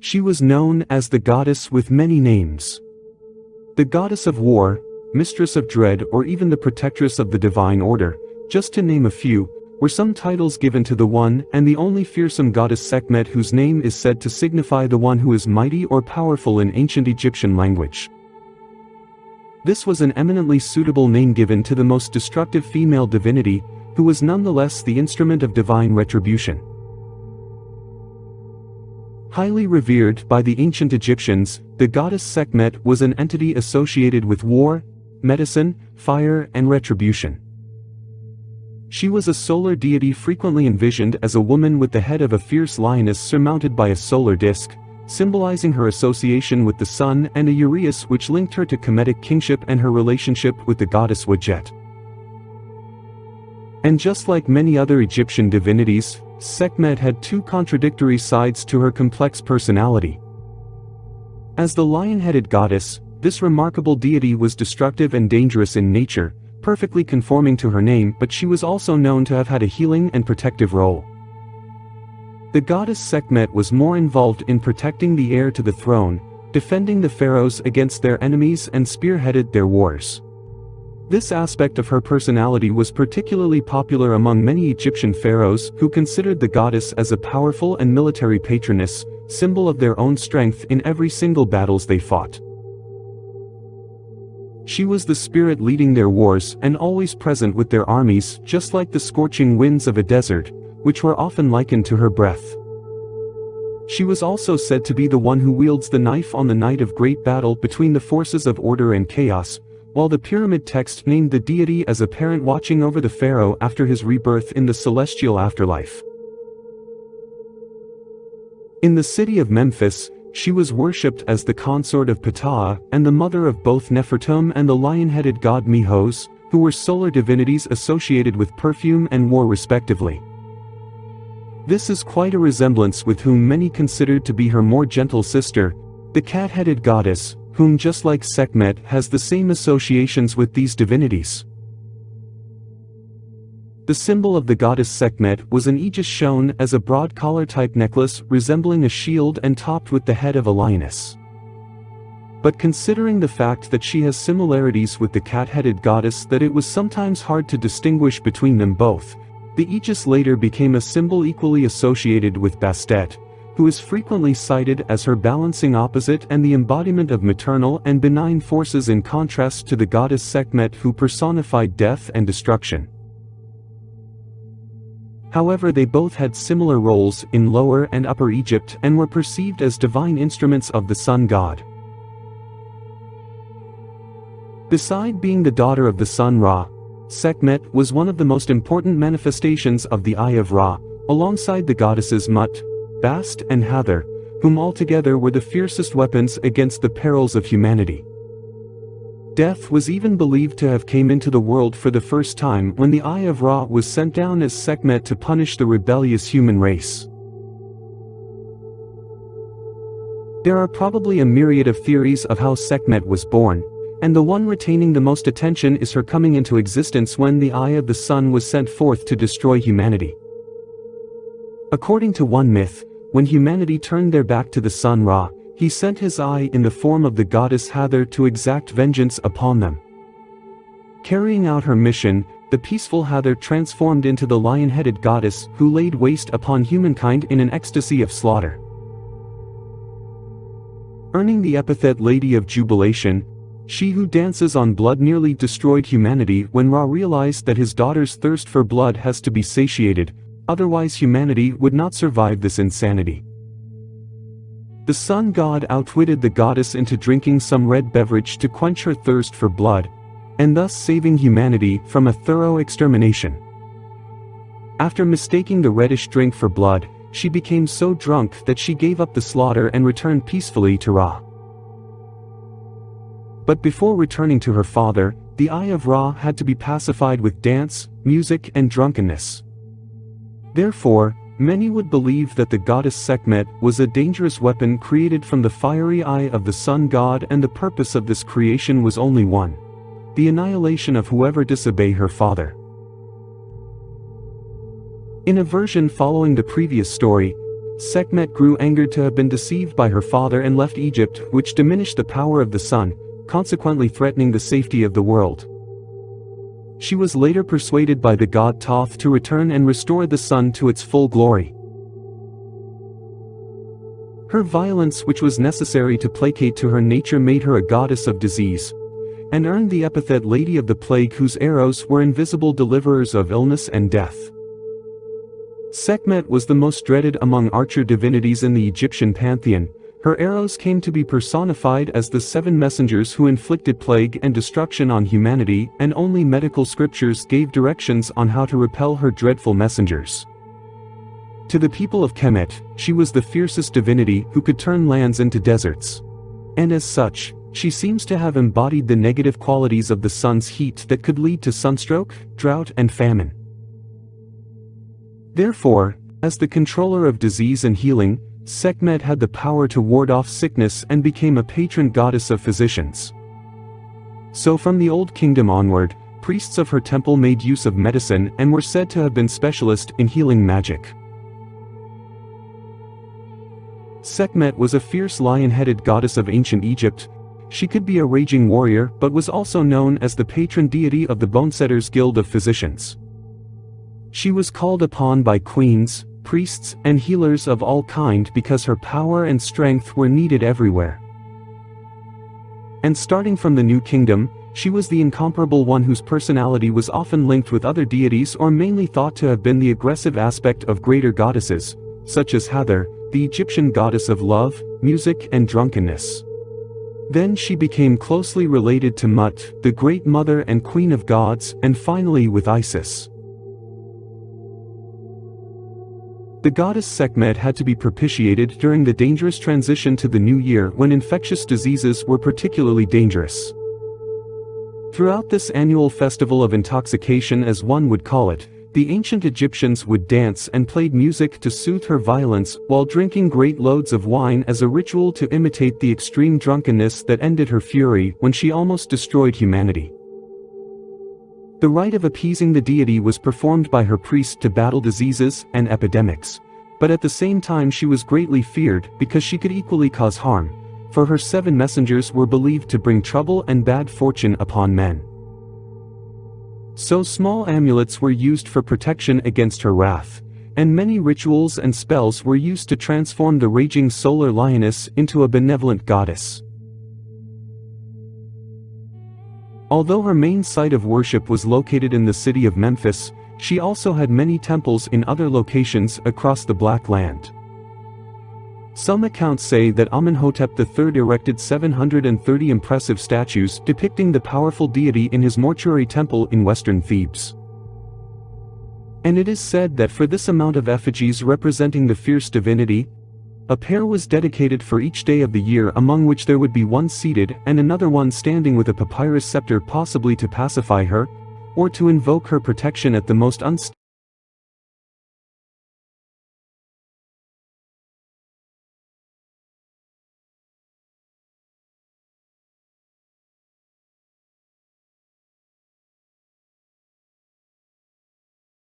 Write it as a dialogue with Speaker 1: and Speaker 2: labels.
Speaker 1: She was known as the goddess with many names. The goddess of war, mistress of dread, or even the protectress of the divine order, just to name a few, were some titles given to the one and the only fearsome goddess Sekhmet, whose name is said to signify the one who is mighty or powerful in ancient Egyptian language. This was an eminently suitable name given to the most destructive female divinity, who was nonetheless the instrument of divine retribution. Highly revered by the ancient Egyptians, the goddess Sekhmet was an entity associated with war, medicine, fire, and retribution. She was a solar deity frequently envisioned as a woman with the head of a fierce lioness surmounted by a solar disk, symbolizing her association with the sun, and a uraeus which linked her to Kemetic kingship and her relationship with the goddess Wadjet. And just like many other Egyptian divinities, Sekhmet had two contradictory sides to her complex personality. As the lion-headed goddess, this remarkable deity was destructive and dangerous in nature, perfectly conforming to her name, but she was also known to have had a healing and protective role. The goddess Sekhmet was more involved in protecting the heir to the throne, defending the pharaohs against their enemies, and spearheaded their wars. This aspect of her personality was particularly popular among many Egyptian pharaohs, who considered the goddess as a powerful and military patroness, symbol of their own strength in every single battles they fought. She was the spirit leading their wars and always present with their armies, just like the scorching winds of a desert, which were often likened to her breath. She was also said to be the one who wields the knife on the night of great battle between the forces of order and chaos, while the pyramid text named the deity as a parent watching over the pharaoh after his rebirth in the celestial afterlife. In the city of Memphis, she was worshipped as the consort of Ptah and the mother of both Nefertum and the lion-headed god Mihos, who were solar divinities associated with perfume and war respectively. This is quite a resemblance with whom many considered to be her more gentle sister, the cat-headed goddess, whom just like Sekhmet has the same associations with these divinities. The symbol of the goddess Sekhmet was an aegis shown as a broad collar-type necklace resembling a shield and topped with the head of a lioness. But considering the fact that she has similarities with the cat-headed goddess that it was sometimes hard to distinguish between them both, the aegis later became a symbol equally associated with Bastet, who is frequently cited as her balancing opposite and the embodiment of maternal and benign forces, in contrast to the goddess Sekhmet, who personified death and destruction. However, they both had similar roles in Lower and Upper Egypt and were perceived as divine instruments of the sun god. Beside being the daughter of the sun Ra, Sekhmet was one of the most important manifestations of the Eye of Ra, alongside the goddesses Mut, Bast, and Hathor, whom altogether were the fiercest weapons against the perils of humanity. Death was even believed to have came into the world for the first time when the Eye of Ra was sent down as Sekhmet to punish the rebellious human race. There are probably a myriad of theories of how Sekhmet was born, and the one retaining the most attention is her coming into existence when the Eye of the Sun was sent forth to destroy humanity. According to one myth, when humanity turned their back to the sun Ra, he sent his eye in the form of the goddess Hathor to exact vengeance upon them. Carrying out her mission, the peaceful Hathor transformed into the lion-headed goddess who laid waste upon humankind in an ecstasy of slaughter. Earning the epithet Lady of Jubilation, she who dances on blood nearly destroyed humanity when Ra realized that his daughter's thirst for blood has to be satiated, otherwise humanity would not survive this insanity. The sun god outwitted the goddess into drinking some red beverage to quench her thirst for blood, and thus saving humanity from a thorough extermination. After mistaking the reddish drink for blood, she became so drunk that she gave up the slaughter and returned peacefully to Ra. But before returning to her father, the Eye of Ra had to be pacified with dance, music, and drunkenness. Therefore, many would believe that the goddess Sekhmet was a dangerous weapon created from the fiery eye of the sun god, and the purpose of this creation was only one: the annihilation of whoever disobey her father. In a version following the previous story, Sekhmet grew angered to have been deceived by her father and left Egypt, which diminished the power of the sun, consequently threatening the safety of the world. She was later persuaded by the god Thoth to return and restore the sun to its full glory. Her violence, which was necessary to placate to her nature, made her a goddess of disease, and earned the epithet Lady of the Plague, whose arrows were invisible deliverers of illness and death. Sekhmet was the most dreaded among archer divinities in the Egyptian pantheon. Her arrows came to be personified as the 7 messengers who inflicted plague and destruction on humanity, and only medical scriptures gave directions on how to repel her dreadful messengers. To the people of Kemet, she was the fiercest divinity who could turn lands into deserts. And as such, she seems to have embodied the negative qualities of the sun's heat that could lead to sunstroke, drought, and famine. Therefore, as the controller of disease and healing, Sekhmet had the power to ward off sickness and became a patron goddess of physicians. So from the Old Kingdom onward, priests of her temple made use of medicine and were said to have been specialists in healing magic. Sekhmet was a fierce lion-headed goddess of ancient Egypt. She could be a raging warrior but was also known as the patron deity of the Bonesetters Guild of Physicians. She was called upon by queens, priests, and healers of all kind because her power and strength were needed everywhere. And starting from the New Kingdom, she was the incomparable one whose personality was often linked with other deities or mainly thought to have been the aggressive aspect of greater goddesses, such as Hathor, the Egyptian goddess of love, music, and drunkenness. Then she became closely related to Mut, the great mother and queen of gods, and finally with Isis. The goddess Sekhmet had to be propitiated during the dangerous transition to the new year when infectious diseases were particularly dangerous. Throughout this annual festival of intoxication, as one would call it, the ancient Egyptians would dance and played music to soothe her violence while drinking great loads of wine as a ritual to imitate the extreme drunkenness that ended her fury when she almost destroyed humanity. The rite of appeasing the deity was performed by her priests to battle diseases and epidemics, but at the same time she was greatly feared because she could equally cause harm, for her 7 messengers were believed to bring trouble and bad fortune upon men. So small amulets were used for protection against her wrath, and many rituals and spells were used to transform the raging solar lioness into a benevolent goddess. Although her main site of worship was located in the city of Memphis, she also had many temples in other locations across the Black Land. Some accounts say that Amenhotep III erected 730 impressive statues depicting the powerful deity in his mortuary temple in western Thebes. And it is said that for this amount of effigies representing the fierce divinity, a pair was dedicated for each day of the year, among which there would be one seated and another one standing with a papyrus scepter, possibly to pacify her, or to invoke her protection at the most unstable